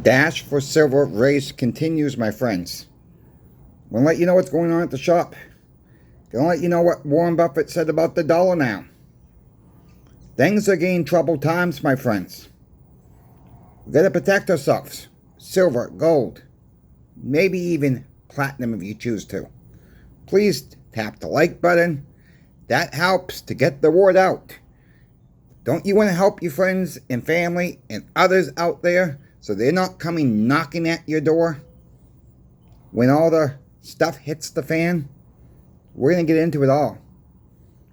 Dash for silver race continues, my friends. We'll let you know what's going on at the shop. Gonna let you know what Warren Buffett said about the dollar now. Things are getting troubled times, my friends. We gotta protect ourselves. Silver, gold, maybe even platinum if you choose to. Please tap the like button. That helps to get the word out. Don't you want to help your friends and family and others out there so they're not coming knocking at your door when all the stuff hits the fan? We're going to get into it all.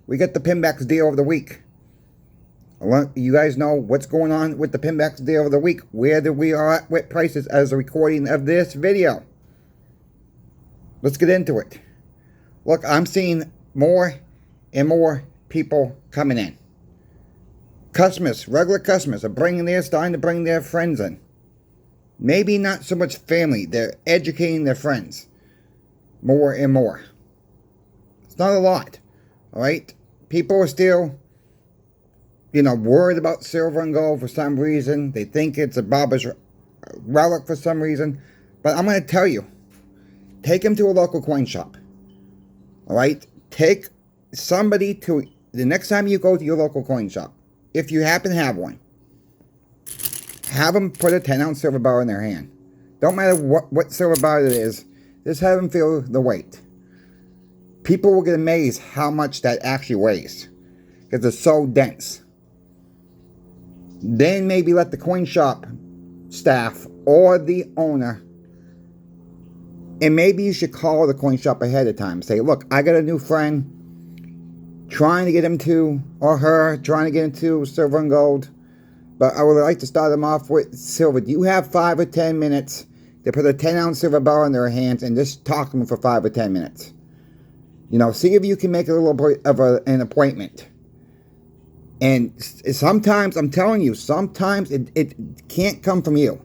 We got the Pimbex deal of the week. You guys know what's going on with the Pimbex deal of the week. Where we are at with prices as a recording of this video. Let's get into it. Look, I'm seeing more and more people coming in. Customers, regular customers are starting to bring their friends in. Maybe not so much family. They're educating their friends more and more. It's not a lot, all right? People are still, worried about silver and gold for some reason. They think it's a Baba's relic for some reason. But I'm going to tell you, take them to a local coin shop, all right? Take somebody to, the next time you go to your local coin shop, if you happen to have one, have them put a 10-ounce silver bar in their hand. Don't matter what silver bar it is, just have them feel the weight. People will get amazed how much that actually weighs because it's so dense. Then maybe let the coin shop staff or the owner, and maybe you should call the coin shop ahead of time. Say, look, I got a new friend trying to get him to, or her, trying to get into silver and gold, but I would like to start them off with silver. Do you have 5 or 10 minutes to put a 10-ounce silver bar in their hands and just talk to them for 5 or 10 minutes? See if you can make a little bit of an appointment. And sometimes, I'm telling you, sometimes it can't come from you.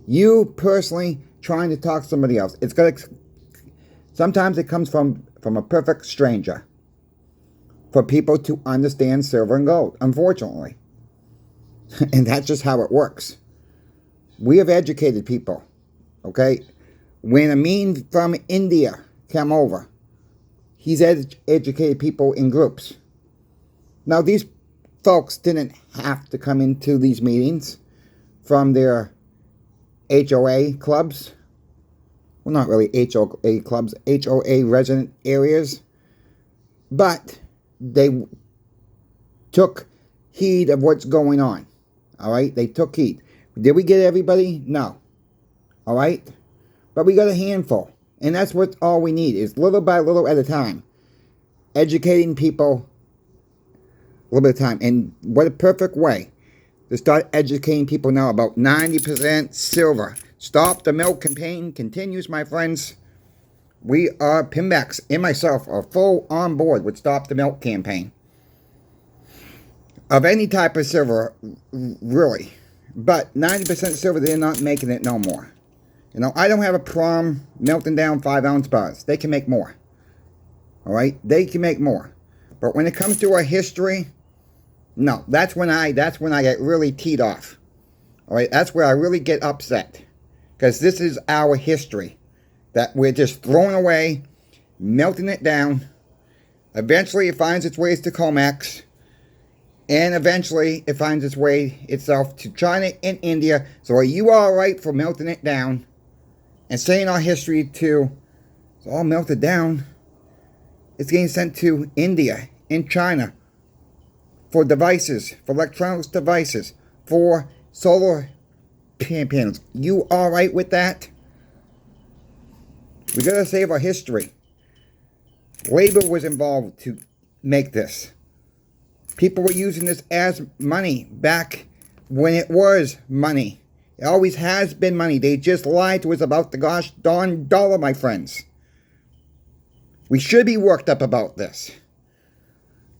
You personally trying to talk to somebody else. Sometimes it comes from a perfect stranger. For people to understand silver and gold, unfortunately. And that's just how it works. We have educated people, okay? When Amin from India came over, he's educated people in groups. Now, these folks didn't have to come into these meetings from their HOA clubs. Well, not really HOA clubs, HOA resident areas. But they took heed of what's going on. All right? They took heed. Did we get everybody? No. All right? But we got a handful. And that's what all we need is little by little at a time. Educating people a little bit of time. And what a perfect way to start educating people now about 90% silver. Stop the Milk campaign continues, my friends. We are, Pimbex and myself, are full on board with Stop the Milk campaign. Of any type of silver, really. But 90% silver, they're not making it no more. I don't have a problem melting down 5-ounce bars. They can make more. All right? They can make more. But when it comes to our history, no. That's when I get really teed off. All right? That's where I really get upset. Because this is our history that we're just throwing away, melting it down. Eventually, it finds its ways to COMEX. And eventually, it finds its way itself to China and India. So are you all right for melting it down and saying our history too? It's all melted down. It's getting sent to India and China for devices, for electronics devices, for solar panels. You all right with that? We gotta save our history. Labor was involved to make this. People were using this as money back when it was money. It always has been money. They just lied to us about the gosh darn dollar, my friends. We should be worked up about this.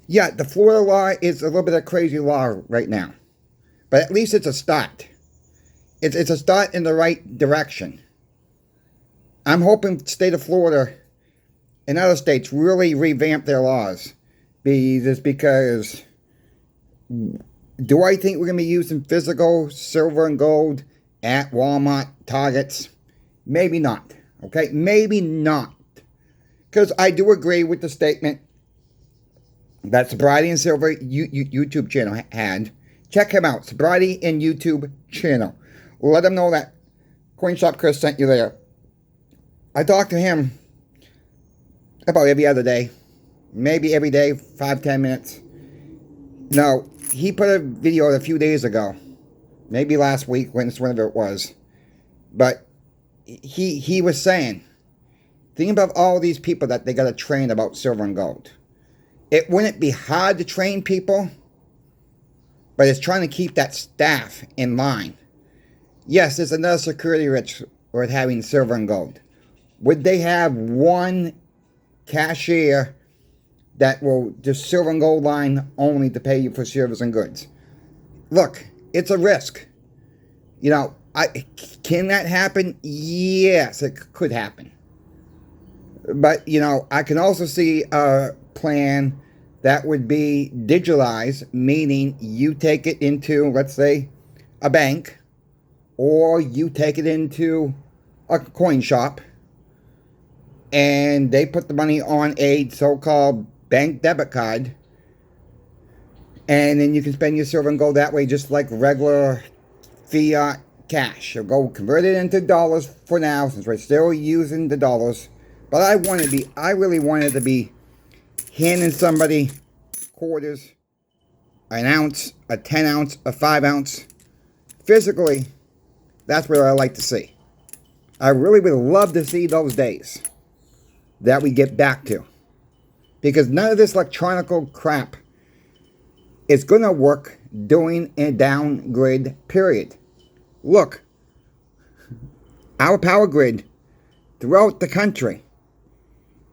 Yeah, the Florida law is a little bit of a crazy law right now. But at least it's a start. It's a start in the right direction. I'm hoping the state of Florida and other states really revamp their laws. Do I think we're going to be using physical silver and gold at Walmart, Targets. Maybe not. Okay? Maybe not. Because I do agree with the statement that Sobriety and Silver YouTube channel had. Check him out. Sobriety and YouTube channel. Let him know that CoinShop Chris sent you there. I talk to him about every other day. Maybe every day, 5-10 minutes. Now, he put a video a few days ago. Maybe last week, whenever it was. But he was saying, think about all these people that they got to train about silver and gold. It wouldn't be hard to train people, but it's trying to keep that staff in line. Yes, there's another security risk with having silver and gold. Would they have one cashier that will just silver and gold line only to pay you for service and goods? Look, it's a risk. You know, can that happen? Yes, it could happen. But, you know, I can also see a plan that would be digitalized, meaning you take it into, let's say, a bank, or you take it into a coin shop, and they put the money on a so-called bank debit card, and then you can spend your silver and gold that way, just like regular fiat cash. You'll go convert it into dollars for now, since we're still using the dollars. But I really wanted to be handing somebody quarters, an ounce, a 10 ounce, a 5 ounce. Physically, that's what I like to see. I really would love to see those days that we get back to. Because none of this electronical crap is going to work during a down grid period. Look, our power grid throughout the country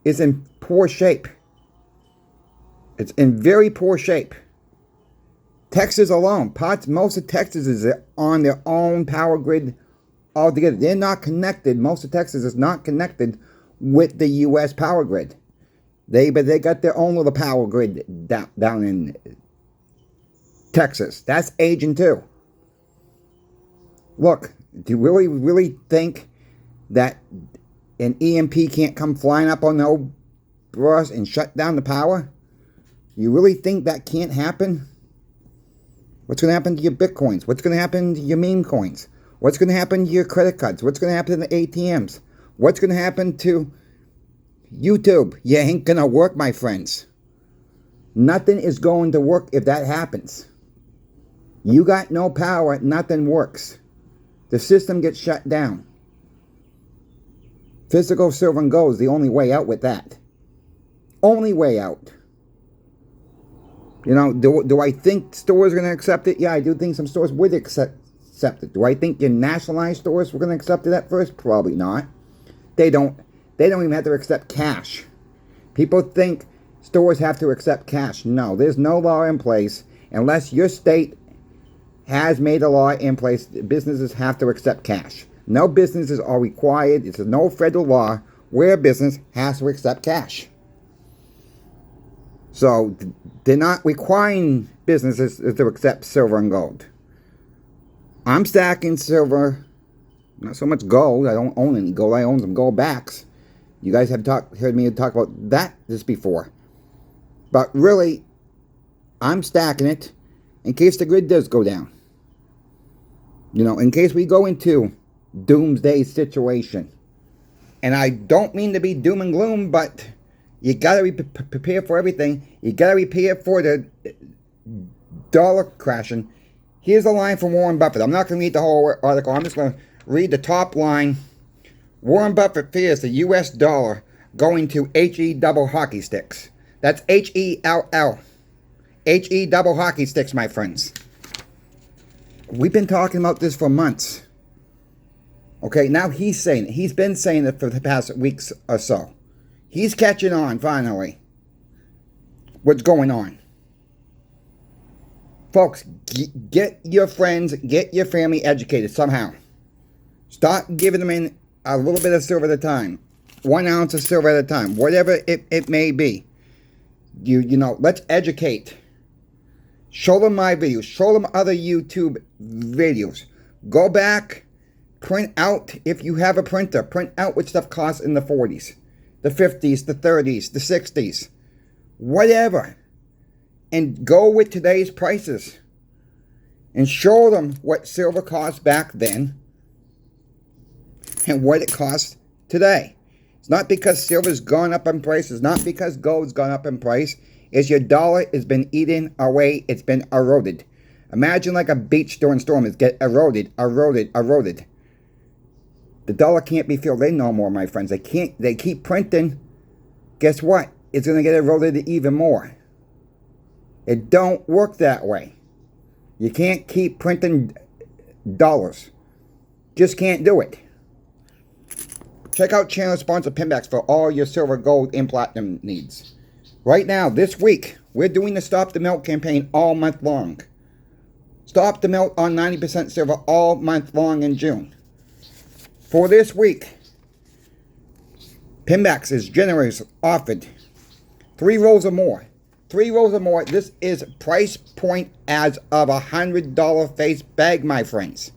is in poor shape. It's in very poor shape. Texas alone, most of Texas is on their own power grid altogether. They're not connected. Most of Texas is not connected with the U.S. power grid. But they got their own little power grid down in Texas. That's aging too. Look, do you really think that an EMP can't come flying up on the old brush and shut down the power? You really think that can't happen? What's going to happen to your Bitcoins? What's going to happen to your meme coins? What's going to happen to your credit cards? What's going to happen to the ATMs? What's going to happen to YouTube? You ain't going to work, my friends. Nothing is going to work if that happens. You got no power, nothing works. The system gets shut down. Physical silver and gold is the only way out with that. Only way out. You know, do I think stores are going to accept it? Yeah, I do think some stores would accept it. Do I think your nationalized stores were going to accept it at first? Probably not. They don't even have to accept cash. People think stores have to accept cash. No, there's no law in place unless your state has made a law in place. Businesses have to accept cash. No businesses are required. It's no federal law where a business has to accept cash. So they're not requiring businesses to accept silver and gold. I'm stacking silver, not so much gold. I don't own any gold. I own some gold backs. You guys have heard me talk about that just before. But really, I'm stacking it in case the grid does go down. You know, in case we go into doomsday situation. And I don't mean to be doom and gloom, but you got to be prepared for everything. You got to be prepared for the dollar crashing. Here's a line from Warren Buffett. I'm not going to read the whole article. I'm just going to read the top line. Warren Buffett fears the U.S. dollar going to HE double hockey sticks. That's HELL. HE double hockey sticks, my friends. We've been talking about this for months. Okay, now he's saying it. He's been saying it for the past weeks or so. He's catching on, finally. What's going on? Folks, get your friends, get your family educated somehow. Start giving them in a little bit of silver at a time. 1 ounce of silver at a time. Whatever it may be. You know, let's educate. Show them my videos. Show them other YouTube videos. Go back Print out, if you have a printer, print out what stuff costs in the 40s, the 50s, the 30s, the 60s, whatever. And go with today's prices. And show them what silver cost back then and what it costs today. It's not because silver's gone up in price. It's not because gold's gone up in price. It's your dollar has been eaten away. It's been eroded. Imagine like a beach during storm. It's get eroded, eroded, eroded. The dollar can't be filled in no more, my friends. They keep printing. Guess what? It's going to get eroded even more. It don't work that way. You can't keep printing dollars. Just can't do it. Check out channel sponsor Pimbex for all your silver, gold, and platinum needs. Right now, this week, we're doing the Stop the Melt campaign all month long. Stop the melt on 90% silver all month long in June. For this week, Pimbex is generous offered 3 rolls or more. 3 rolls or more. This is price point as of $100 face bag, my friends.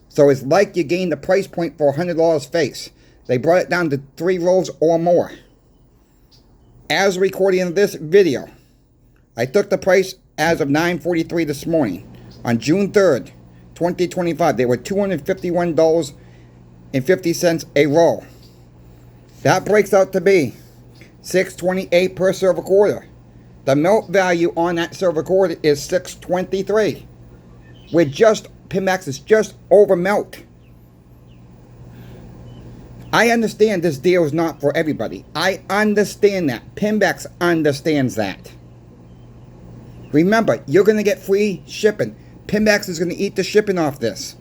So it's like you gained the price point for $100 face. They brought it down to 3 rolls or more. As recording of this video, I took the price as of 9:43 this morning. On June 3rd, 2025, they were $251.50 a roll. That breaks out to be $6.28 per silver quarter. The melt value on that silver quarter is $6.23. Pimbex is just over melt. I understand this deal is not for everybody. I understand that. Pimbex understands that. Remember, you're going to get free shipping. Pimbex is going to eat the shipping off this.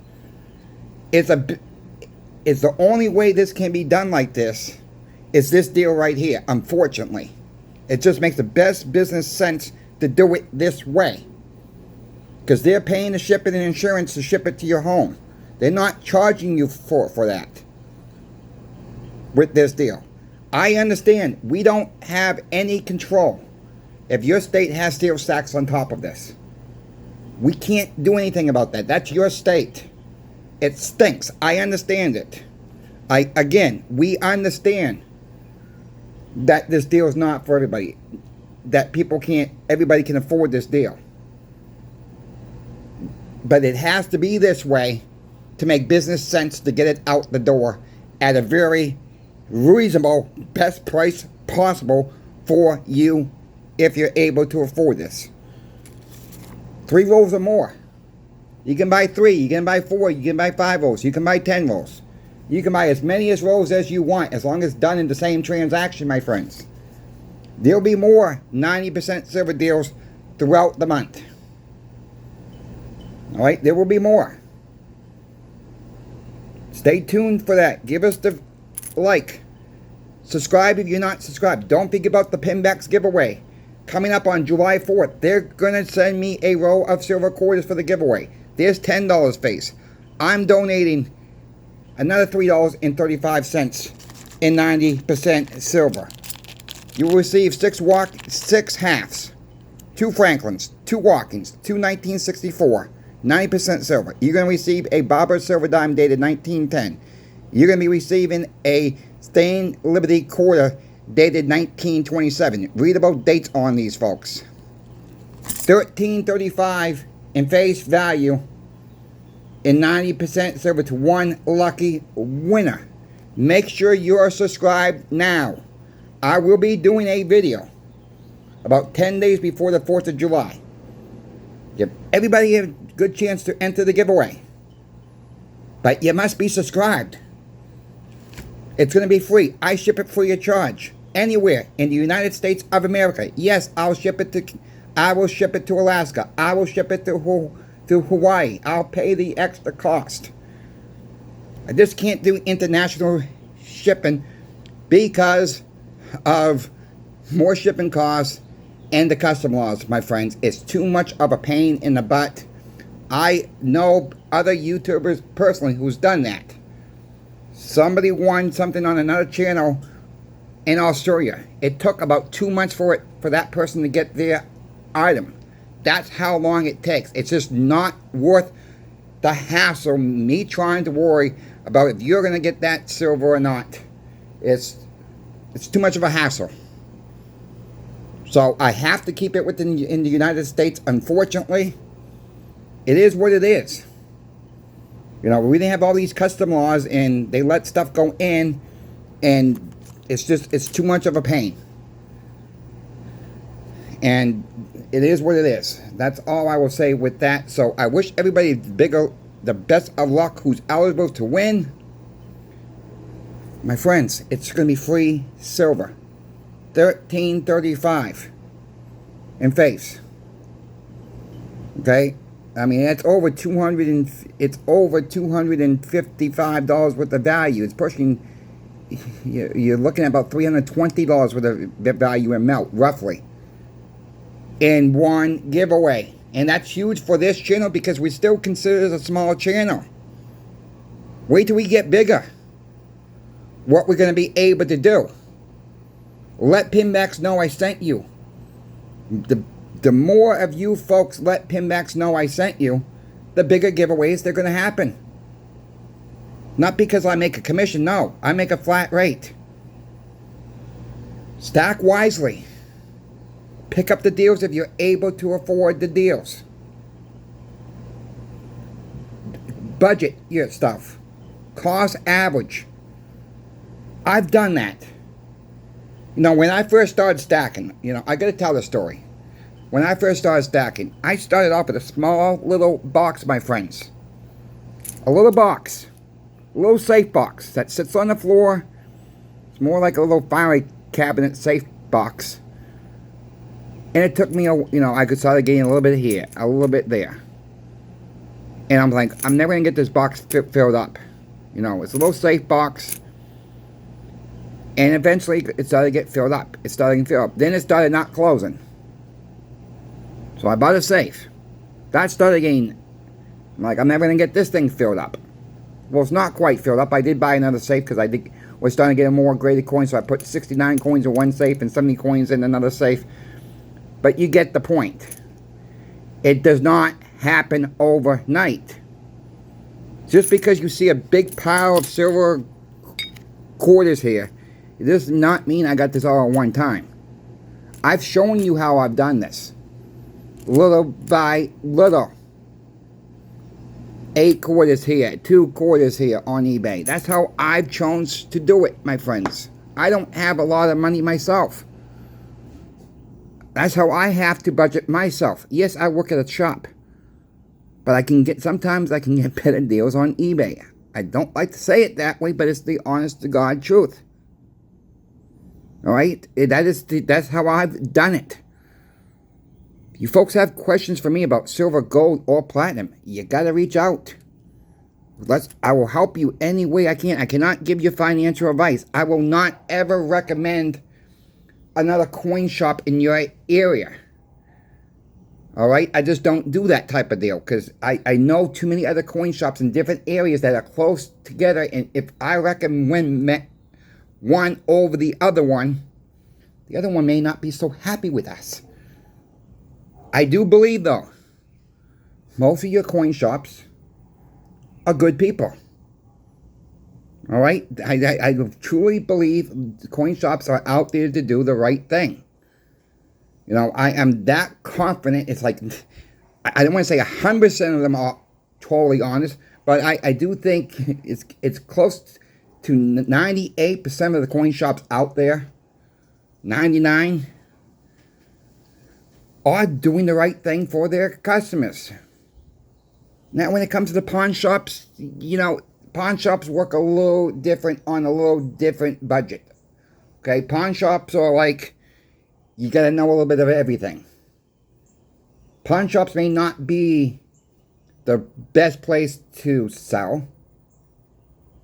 It's the only way this can be done like this is this deal right here, unfortunately. It just makes the best business sense to do it this way. Because they're paying the shipping and insurance to ship it to your home. They're not charging you for that with this deal. I understand we don't have any control if your state has sales tax on top of this. We can't do anything about that. That's your state. It stinks. I understand it. We understand that this deal is not for everybody. That everybody can afford this deal. But it has to be this way to make business sense to get it out the door at a very reasonable, best price possible for you if you're able to afford this. 3 rolls or more. You can buy 3, you can buy 4, you can buy 5 rolls, you can buy 10 rolls. You can buy as many rolls as you want, as long as it's done in the same transaction, my friends. There'll be more 90% silver deals throughout the month. Alright, there will be more. Stay tuned for that. Give us the like. Subscribe if you're not subscribed. Don't forget about the Pimbex giveaway. Coming up on July 4th, they're going to send me a roll of silver quarters for the giveaway. There's $10 face. I'm donating another $3.35 in 90% silver. You will receive 6 halves, 2 Franklins, 2 Walkings, 2 1964, 90% silver. You're going to receive a Barber silver dime dated 1910. You're going to be receiving a stained Liberty quarter dated 1927. Readable dates on these, folks. $13.35 in face value in 90% silver to 1 lucky winner. Make sure you are subscribed now. I will be doing a video about 10 days before the 4th of July. Give everybody a good chance to enter the giveaway. But you must be subscribed. It's going to be free. I ship it free of charge. Anywhere in the United States of America. Yes, I will ship it to Alaska. I will ship it to Hawaii. I'll pay the extra cost. I just can't do international shipping because of more shipping costs and the custom laws, my friends. It's too much of a pain in the butt. I know other YouTubers personally who's done that. Somebody won something on another channel in Australia. It took about 2 months for that person to get their item. That's how long it takes. It's just not worth the hassle, me trying to worry about if you're going to get that silver or not. It's too much of a hassle. So I have to keep it in the United States. Unfortunately, it is what it is. You know, we didn't have all these custom laws and they let stuff go in, and it's too much of a pain. And it is what it is. That's all I will say with that. So I wish everybody the best of luck who's eligible to win. My friends, it's going to be free silver. $13.35 in face. Okay? I mean, it's over $255 worth of value. It's pushing, you're looking at about $320 worth of value in melt, roughly, in one giveaway. And that's huge for this channel because we still consider it a small channel. Wait till we get bigger. What we're going to be able to do. Let Pimbex know I sent you. The more of you folks let Pimbex know I sent you, the bigger giveaways they're going to happen. Not because I make a commission, no. I make a flat rate. Stack wisely. Pick up the deals if you're able to afford the deals. Budget your stuff. Cost average. I've done that. You know, when I first started stacking, you know, I got to tell the story. When I first started stacking, I started off with a small little box, my friends. A little box. A little safe box that sits on the floor. It's more like a little filing cabinet safe box. And it took me, you know, I could start getting a little bit here, a little bit there. And I'm like, I'm never going to get this box filled up. You know, it's a little safe box. And eventually, it started to get filled up. It started getting filled up. Then it started not closing. So I bought a safe. That started getting, I'm like, I'm never going to get this thing filled up. Well, it's not quite filled up. I did buy another safe because was starting to get a more graded coin. So I put 69 coins in one safe and 70 coins in another safe. But you get the point. It does not happen overnight. Just because you see a big pile of silver quarters here, it does not mean I got this all at one time. I've shown you how I've done this. Little by little. 8 quarters here, 2 quarters here on eBay. That's how I've chosen to do it, my friends. I don't have a lot of money myself. That's how I have to budget myself. Yes, I work at a shop. But sometimes I can get better deals on eBay. I don't like to say it that way, but it's the honest to God truth. Alright? That's how I've done it. You folks have questions for me about silver, gold, or platinum, you gotta reach out. I will help you any way I can. I cannot give you financial advice. I will not ever recommend another coin shop in your area. Alright? I just don't do that type of deal because I know too many other coin shops in different areas that are close together, and if I recommend one over the other one may not be so happy with us. I do believe, though, most of your coin shops are good people. All right? I truly believe coin shops are out there to do the right thing. You know, I am that confident. It's like, I don't want to say 100% of them are totally honest, but I do think it's close to 98% of the coin shops out there, 99%, are doing the right thing for their customers. Now, when it comes to the pawn shops, you know, pawn shops work a little different on a little different budget. Okay, pawn shops are like, you got to know a little bit of everything. Pawn shops may not be the best place to sell.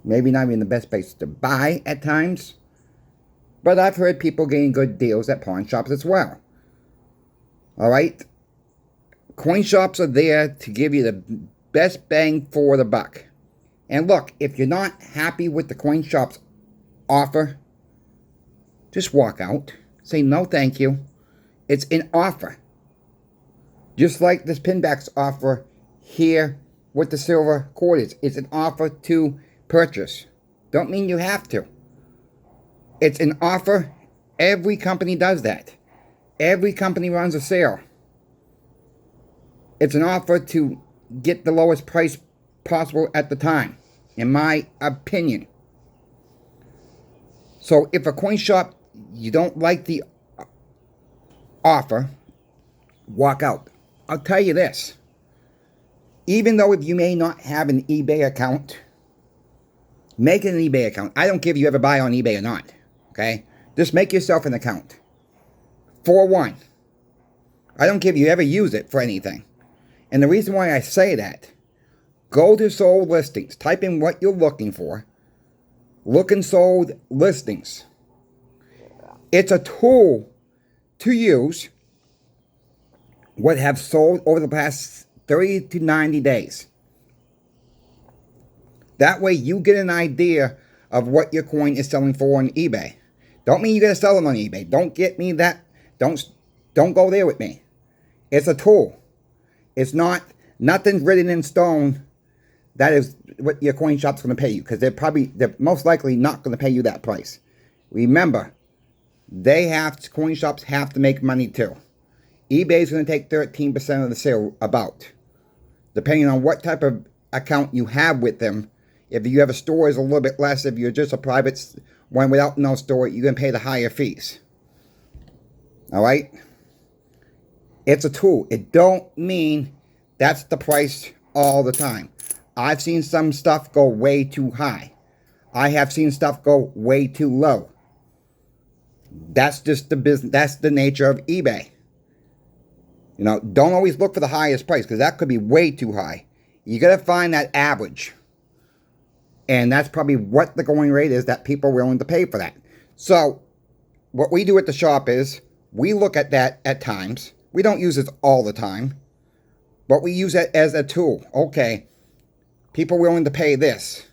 Maybe not even the best place to buy at times. But I've heard people getting good deals at pawn shops as well. Alright? Coin shops are there to give you the best bang for the buck. And look, if you're not happy with the coin shop's offer, just walk out. Say no thank you. It's an offer. Just like this Pimbex offer here what the silver cord is. It's an offer to purchase. Don't mean you have to. It's an offer. Every company does that. Every company runs a sale. It's an offer to get the lowest price possible at the time, in my opinion. So if a coin shop, you don't like the offer, walk out. I'll tell you this. Even though if you may not have an eBay account, make an eBay account. I don't care if you ever buy on eBay or not. Okay? Just make yourself an account. For one. I don't care if you ever use it for anything. And the reason why I say that, go to sold listings. Type in what you're looking for. Look in sold listings. It's a tool to use what have sold over the past 30 to 90 days. That way you get an idea of what your coin is selling for on eBay. Don't mean you got to sell it on eBay. Don't get me that. Don't go there with me. It's a tool. It's nothing's written in stone. That is what your coin shop's going to pay you, because they're most likely not going to pay you that price. Remember, coin shops have to make money too. eBay's going to take 13% of the sale, about, depending on what type of account you have with them. If you have a store, it's a little bit less. If you're just a private one without no store, you're going to pay the higher fees. All right? It's a tool. It don't mean that's the price all the time. I've seen some stuff go way too high. I have seen stuff go way too low. That's just the business. That's the nature of eBay. You know, don't always look for the highest price, because that could be way too high. You got to find that average. And that's probably what the going rate is that people are willing to pay for that. So, what we do at the shop is, we look at that at times. We don't use it all the time. But we use it as a tool. Okay, people are willing to pay this.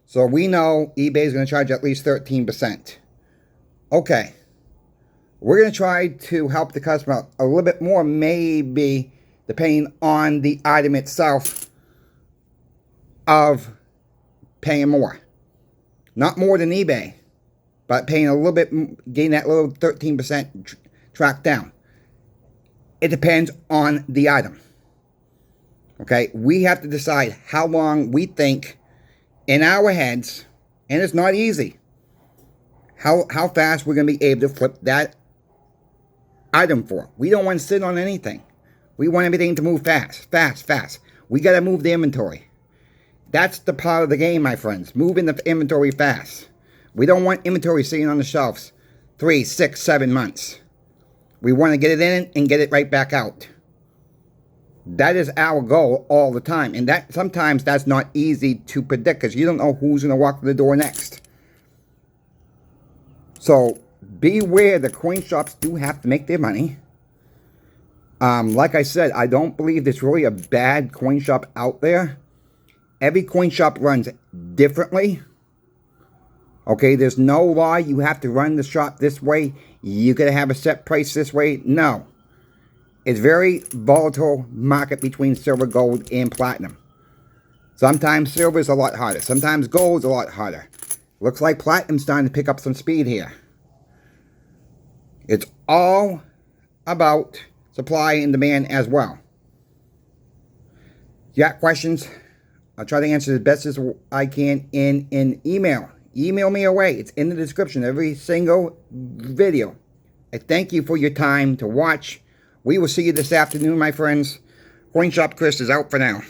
So we know eBay is going to charge at least 13%. Okay. We're going to try to help the customer out a little bit more, maybe, depending on the item itself, of paying more. Not more than eBay, but paying a little bit, getting that little 13% tracked down. It depends on the item. Okay, we have to decide how long we think in our heads, and it's not easy, how fast we're going to be able to flip that item for. We don't want to sit on anything. We want everything to move fast, fast, fast. We got to move the inventory. That's the part of the game, my friends. Moving the inventory fast. We don't want inventory sitting on the shelves 3, 6, 7 months. We want to get it in and get it right back out. That is our goal all the time. And that sometimes that's not easy to predict, because you don't know who's going to walk through the door next. So beware, the coin shops do have to make their money. Like I said, I don't believe there's really a bad coin shop out there. Every coin shop runs differently. Okay, there's no law you have to run the shop this way. You got to have a set price this way. No. It's very volatile market between silver, gold, and platinum. Sometimes silver is a lot harder. Sometimes gold is a lot harder. Looks like platinum's starting to pick up some speed here. It's all about supply and demand as well. You got questions? I'll try to answer as best as I can in an email. Email me away. It's in the description of every single video. I thank you for your time to watch. We will see you this afternoon, my friends. Coin Shop Chris is out for now.